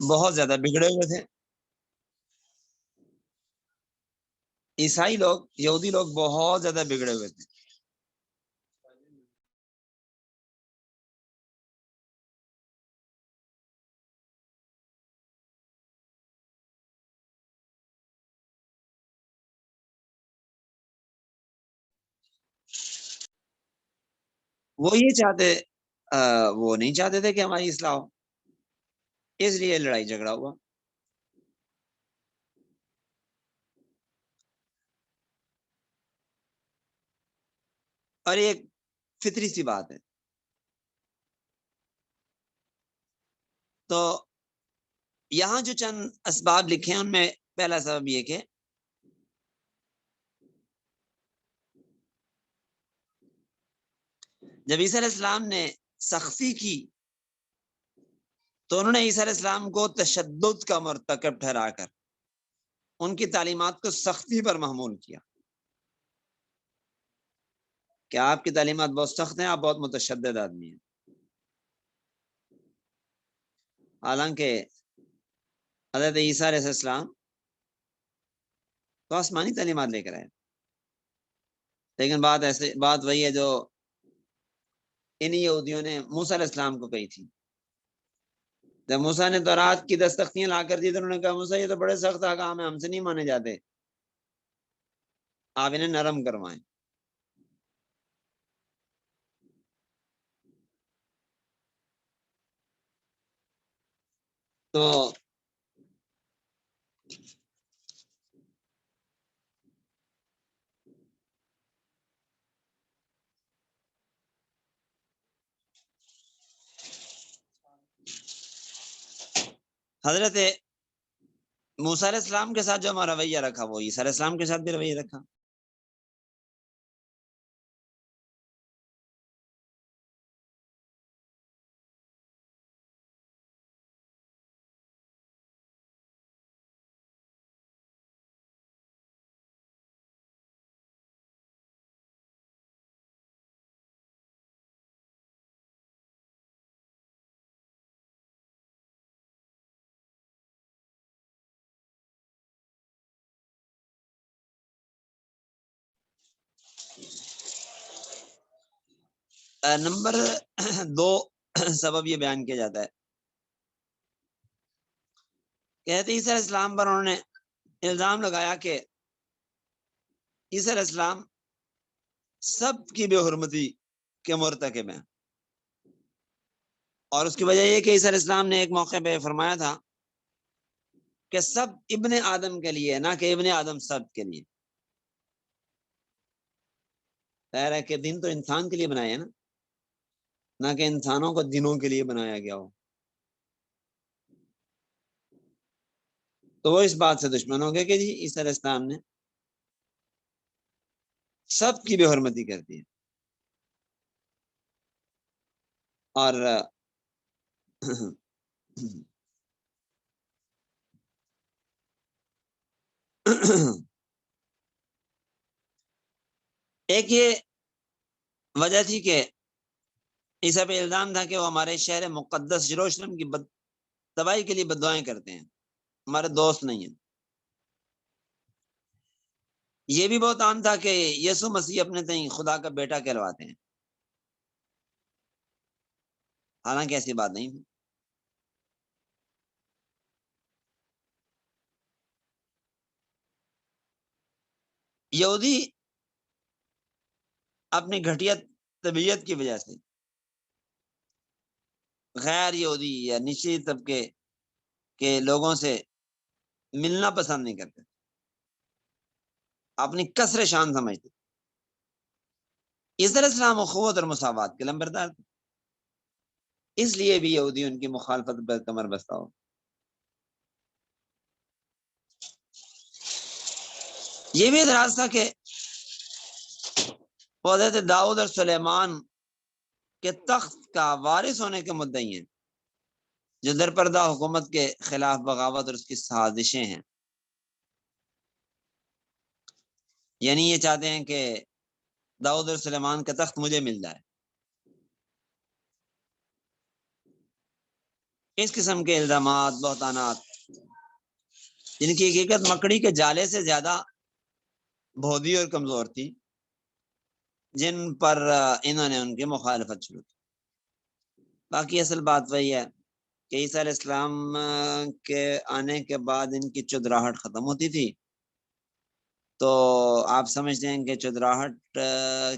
بہت زیادہ بگڑے ہوئے تھے. عیسائی لوگ، یہودی لوگ بہت زیادہ بگڑے ہوئے تھے. وہ یہ چاہتے وہ نہیں چاہتے تھے کہ ہماری اصلاح ہو، اس لیے لڑائی جھگڑا ہوا. اور یہ ایک فطری سی بات ہے. تو یہاں جو چند اسباب لکھے ہیں ان میں پہلا سبب یہ کہ جب عیسیٰ علیہ السلام نے سختی کی تو انہوں نے عیسیٰ علیہ السلام کو تشدد کا مرتکب ٹھہرا کر ان کی تعلیمات کو سختی پر محمول کیا کہ آپ کی تعلیمات بہت سخت ہیں، آپ بہت متشدد آدمی ہیں. حالانکہ حضرت عیسیٰ علیہ السلام تو آسمانی تعلیمات لے کر آئے، لیکن بات وہی ہے جو ان یہودیوں نے موسیٰ علیہ السلام کو کہی تھی. جب موسیٰ نے تورات کی 10 تختیاں لا کر دی تو انہوں نے کہا موسیٰ یہ تو بڑے سخت احکام ہیں، ہم سے نہیں مانے جاتے، آپ انہیں نرم کروائیں. تو حضرت موسیٰ علیہ السلام کے ساتھ جو ہمارا رویہ رکھا وہ عیسیٰ علیہ السلام کے ساتھ بھی رویہ رکھا. نمبر 2 سبب یہ بیان کیا جاتا ہے، کہتے عیسیٰ علیہ السلام پر انہوں نے الزام لگایا کہ عیسیٰ علیہ السلام سب کی بے حرمتی کے مرتکب ہیں. اور اس کی وجہ یہ کہ عیسیٰ علیہ السلام نے ایک موقع پہ فرمایا تھا کہ سب ابن آدم کے لیے، نہ کہ ابن آدم سب کے لیے. ظاہر ہے کہ دن تو انسان کے لیے بنایا ہے نا، نہ کہ انسانوں کو دنوں کے لیے بنایا گیا ہو. تو وہ اس بات سے دشمن ہو گئے کہ جی عیسیٰ علیہ السلام نے سب کی بے حرمتی کر دی. اور ایک یہ وجہ تھی کہ عیسیٰ پہ الزام تھا کہ وہ ہمارے شہر مقدس یروشلم کی تباہی کے لیے بددعائیں کرتے ہیں، ہمارے دوست نہیں ہیں. یہ بھی بہت عام تھا کہ یسوع مسیح اپنے تئیں خدا کا بیٹا کہلواتے ہیں، حالانکہ ایسی بات نہیں تھی. یہودی اپنی گھٹیا طبیعت کی وجہ سے غیر یہودی یا نچلی طبقے کے لوگوں سے ملنا پسند نہیں کرتے، اپنی کثر شان سمجھتے. عیسیٰ علیہ السلام اخوت اور مساوات کے لمبردار تھے، اس لیے بھی یہودی ان کی مخالفت پر کمر بستہ ہو. یہ بھی اعتراض تھا کہ حضرت داؤد اور سلیمان کے تخت کا وارث ہونے کے مدعی ہیں، جو درپردہ حکومت کے خلاف بغاوت اور اس کی سازشیں ہیں. یعنی یہ چاہتے ہیں کہ داؤد اور سلیمان کا تخت مجھے مل جائے. اس قسم کے الزامات، بہتانات، جن کی حقیقت مکڑی کے جالے سے زیادہ بھودی اور کمزور تھی، جن پر انہوں نے ان کی مخالفت شروع کی۔ باقی اصل بات وہی ہے کہ عیسیٰ علیہ السلام کے آنے کے بعد ان کی چودراہٹ ختم ہوتی تھی، تو آپ سمجھتے ہیں کہ چودراہٹ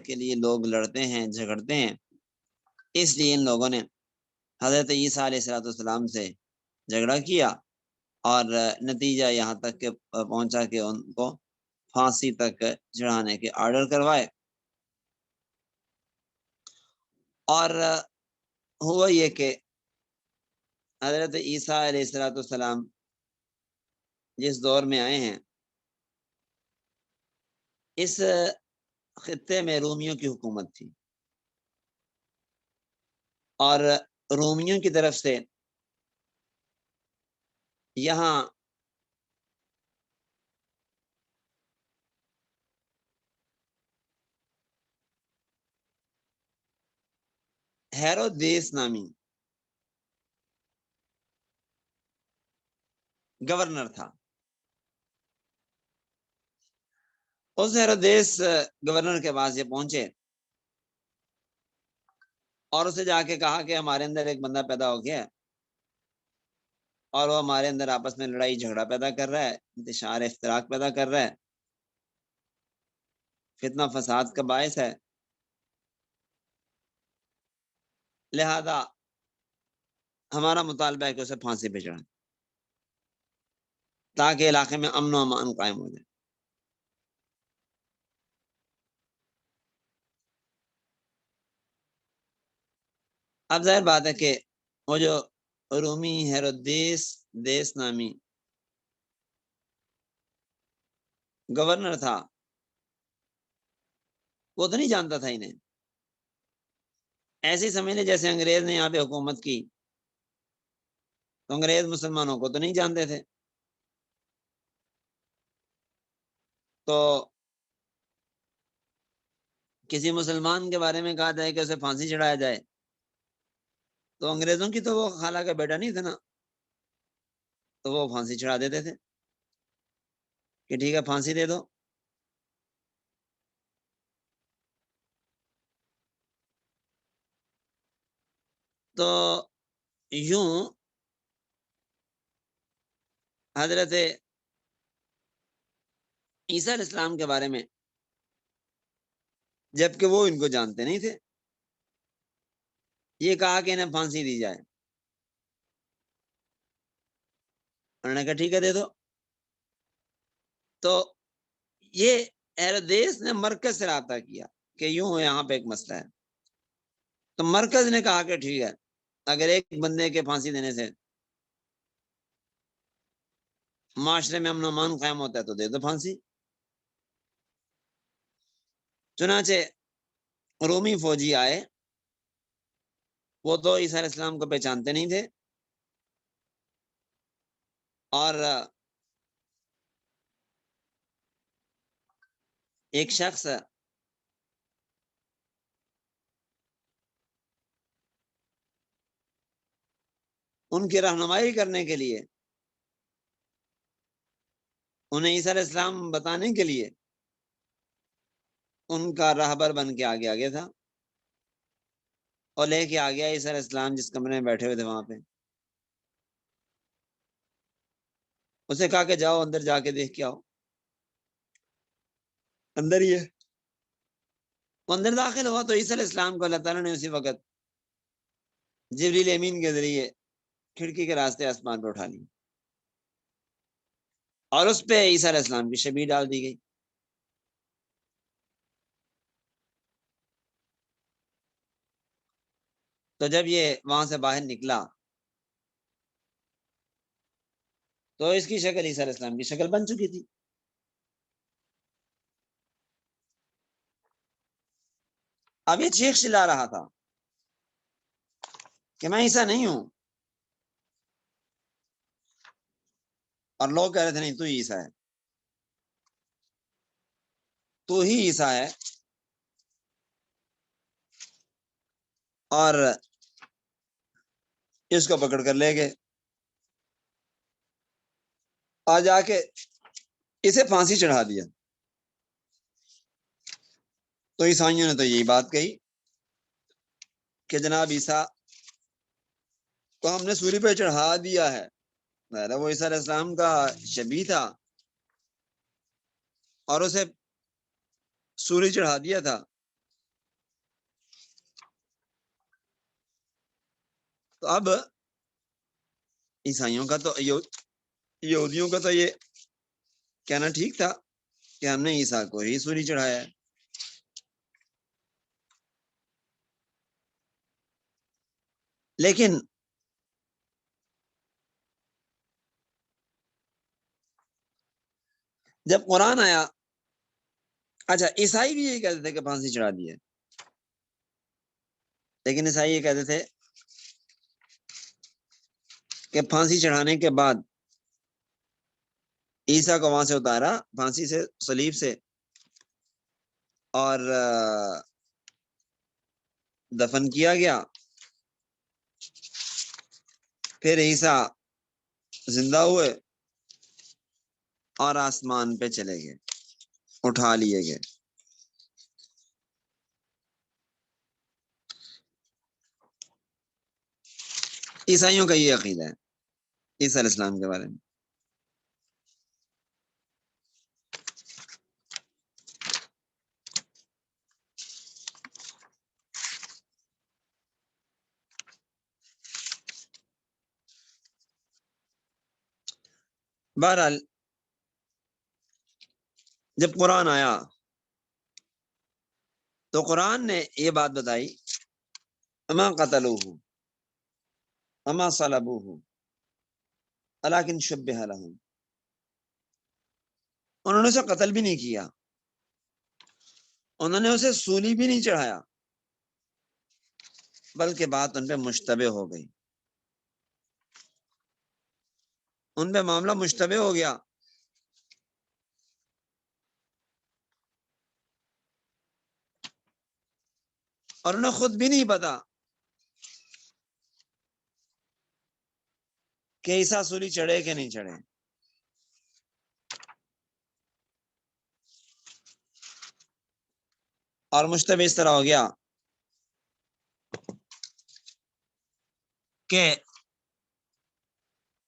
کے لیے لوگ لڑتے ہیں، جھگڑتے ہیں، اس لیے ان لوگوں نے حضرت عیسیٰ علیہ السلام سے جھگڑا کیا اور نتیجہ یہاں تک کہ پہنچا کہ ان کو پھانسی تک چڑھانے کے آرڈر کروائے۔ اور ہوا یہ کہ حضرت عیسیٰ علیہ السلام جس دور میں آئے ہیں، اس خطے میں رومیوں کی حکومت تھی، اور رومیوں کی طرف سے یہاں ہیرودیس نامی گورنر تھا۔ اس ہیرودیس گورنر کے پاس یہ پہنچے اور اسے جا کے کہا کہ ہمارے اندر ایک بندہ پیدا ہو گیا ہے اور وہ ہمارے اندر آپس میں لڑائی جھگڑا پیدا کر رہا ہے، انتشار افتراق پیدا کر رہا ہے، فتنہ فساد کا باعث ہے، لہذا ہمارا مطالبہ ہے کہ اسے پھانسی پہ چڑھائیں تاکہ علاقے میں امن و امان قائم ہو جائے۔ اب ظاہر بات ہے کہ وہ جو رومی ہیرودیس دیس نامی گورنر تھا، وہ تو نہیں جانتا تھا انہیں، ایسے ہی سمجھ لے جیسے انگریز نے یہاں پہ حکومت کی تو انگریز مسلمانوں کو تو نہیں جانتے تھے، تو کسی مسلمان کے بارے میں کہا جائے کہ اسے پھانسی چڑھایا جائے تو انگریزوں کی تو وہ خالہ کا بیٹا نہیں تھا نا، تو وہ پھانسی چڑھا دیتے تھے کہ ٹھیک ہے پھانسی دے دو۔ تو یوں حضرت عیسیٰ علیہ السلام کے بارے میں، جبکہ وہ ان کو جانتے نہیں تھے، یہ کہا کہ انہیں پھانسی دی جائے، انہوں نے کہا ٹھیک ہے دے دو۔ تو یہ ہیرودیس نے مرکز سے رابطہ کیا کہ یوں یہاں پہ ایک مسئلہ ہے، تو مرکز نے کہا کہ ٹھیک ہے اگر ایک بندے کے پھانسی دینے سے معاشرے میں امن و امان قائم ہوتا ہے تو دے دو پھانسی۔ چنانچہ رومی فوجی آئے، وہ تو عیسیٰ علیہ السلام کو پہچانتے نہیں تھے، اور ایک شخص ان کی رہنمائی کرنے کے لیے، انہیں عیسیٰ علیہ السلام بتانے کے لیے ان کا راہبر بن کے آگے آگے تھا اور لے کے آ گیا عیسیٰ علیہ السلام جس کمرے میں بیٹھے ہوئے تھے وہاں پہ، اسے کہا کہ جاؤ اندر جا کے دیکھ کے آؤ، اندر ہی ہے۔ وہ اندر داخل ہوا تو عیسیٰ علیہ السلام کو اللہ تعالیٰ نے اسی وقت جبریل امین کے ذریعے کھڑکی کے راستے آسمان پہ اٹھا لی اور اس پہ عیسیٰ علیہ السلام کی شبیہ ڈال دی گئی۔ تو جب یہ وہاں سے باہر نکلا تو اس کی شکل عیسیٰ علیہ السلام کی شکل بن چکی تھی۔ اب یہ چیخ چلا رہا تھا کہ میں عیسیٰ نہیں ہوں، اور لوگ کہہ رہے تھے نہیں تو ہی عیسیٰ ہے، تو ہی عیسیٰ ہے، اور اس کو پکڑ کر لے گئے، آ جا کے اسے پھانسی چڑھا دیا۔ تو عیسائیوں نے تو یہی بات کہی کہ جناب عیسیٰ کو ہم نے سولی پہ چڑھا دیا ہے، وہ عیسیٰ علیہ السلام کا شبیہ تھا اور اسے سولی چڑھا دیا تھا۔ تو اب عیسائیوں کا تو یہودیوں کا تو یہ کہنا ٹھیک تھا کہ ہم نے عیسیٰ کو ہی سولی چڑھایا ہے، لیکن جب قرآن آیا، اچھا عیسائی بھی یہی کہتے تھے کہ پھانسی چڑھا دی ہے، لیکن عیسائی یہ کہتے تھے کہ پھانسی چڑھانے کے بعد عیسیٰ کو وہاں سے اتارا پھانسی سے، صلیب سے، اور دفن کیا گیا، پھر عیسیٰ زندہ ہوئے اور آسمان پہ چلے گئے، اٹھا لیے گئے۔ عیسائیوں کا یہ عقیدہ ہے عیسیٰ علیہ السلام کے بارے میں۔ بہرحال جب قرآن آیا تو قرآن نے یہ بات بتائی، اما قتلوہ اما صلبوہ ولکن شبہ لہم، انہوں نے اسے قتل بھی نہیں کیا، انہوں نے اسے سولی بھی نہیں چڑھایا، بلکہ بات ان پہ مشتبہ ہو گئی، ان پہ معاملہ مشتبہ ہو گیا۔ اور انہیں خود بھی نہیں پتا کہ عیسیٰ سولی چڑھے کہ نہیں چڑھے۔ اور مشتبہ اس طرح ہو گیا کہ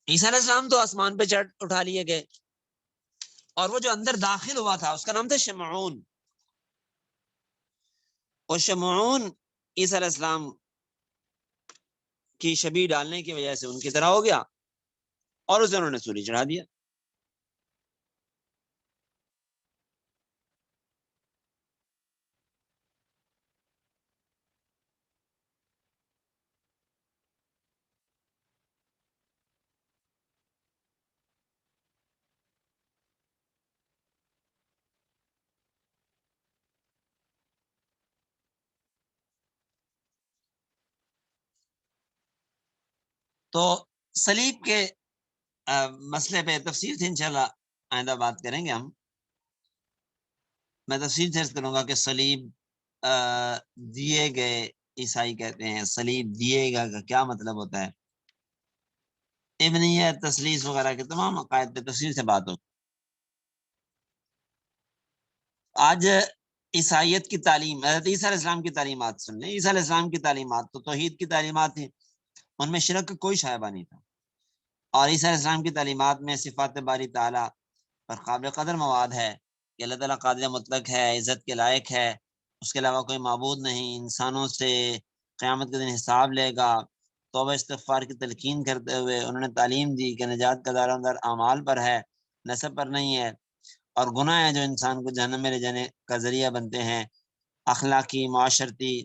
عیسیٰ علیہ السلام تو آسمان پہ چڑھ اٹھا لیے گئے، اور وہ جو اندر داخل ہوا تھا اس کا نام تھا شمعون، اور شمعون عیسیٰ علیہ السلام کی شبیہ ڈالنے کی وجہ سے ان کی طرح ہو گیا، اور اسے انہوں نے سولی چڑھا دیا۔ تو صلیب کے مسئلے پہ تفصیل سے انشاءاللہ آئندہ بات کریں گے ہم۔ میں تفصیل سے عرض کروں گا کہ صلیب دیے گئے، عیسائی کہتے ہیں صلیب دیے گا کا کیا مطلب ہوتا ہے، ابنیت، تثلیث وغیرہ کے تمام عقائد پہ تفصیل سے بات ہو۔ آج عیسائیت کی تعلیم، حضرت عیسیٰ علیہ السلام کی تعلیمات سن لیں۔ عیسیٰ علیہ السلام کی تعلیمات تو توحید کی تعلیمات تھیں، ان میں شرک کا کوئی شائبہ نہیں تھا، اور عیسیٰ علیہ السلام کی تعلیمات میں صفات باری تعالیٰ پر قابل قدر مواد ہے کہ اللہ تعالیٰ قادر مطلق ہے، عزت کے لائق ہے، اس کے علاوہ کوئی معبود نہیں، انسانوں سے قیامت کے دن حساب لے گا۔ توبہ استغفار کی تلقین کرتے ہوئے انہوں نے تعلیم دی کہ نجات کا دار و مدار اعمال پر ہے، نسب پر نہیں ہے، اور گناہ ہے جو انسان کو جہنم میں لے جانے کا ذریعہ بنتے ہیں، اخلاقی، معاشرتی،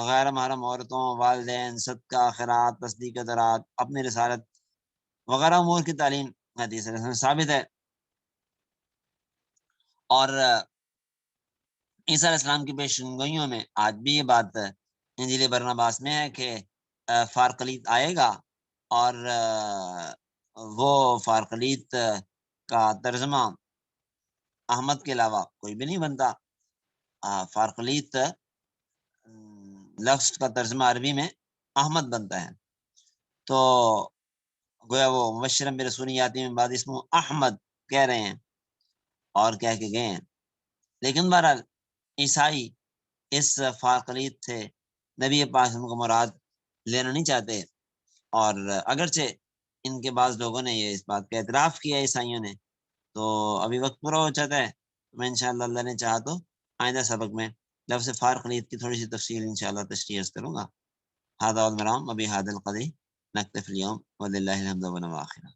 غیر محرم عورتوں، والدین، صدقہ، خیرات، تصدیق درات، اپنی رسالت وغیرہ امور کی تعلیم حدیث میں ثابت ہے۔ اور عیسیٰ علیہ السلام کی پیشنگوئیوں میں آج بھی یہ بات انجیل برناباس میں ہے کہ فارقلیت آئے گا، اور وہ فارقلیت کا ترجمہ احمد کے علاوہ کوئی بھی نہیں بنتا۔ فارقلیت لفظ کا ترجمہ عربی میں احمد بنتا ہے، تو گویا وہ مبشرا برسول یاتی من بعد اسمہ احمد کہہ رہے ہیں اور کہہ کے گئے ہیں. لیکن بہرحال عیسائی اس فاقلیت سے نبی پاک کو مراد لینا نہیں چاہتے، اور اگرچہ ان کے بعض لوگوں نے یہ اس بات کا اعتراف کیا عیسائیوں نے. تو ابھی وقت پورا ہو جاتا ہے، میں انشاءاللہ اللہ نے چاہا تو آئندہ سبق میں لفظ فارقلیت کی تھوڑی سی تفصیل انشاءاللہ تشریح کروں گا. هذا والمرام وبهذا القدر نكتفي اليوم ولله الحمد والآخرة.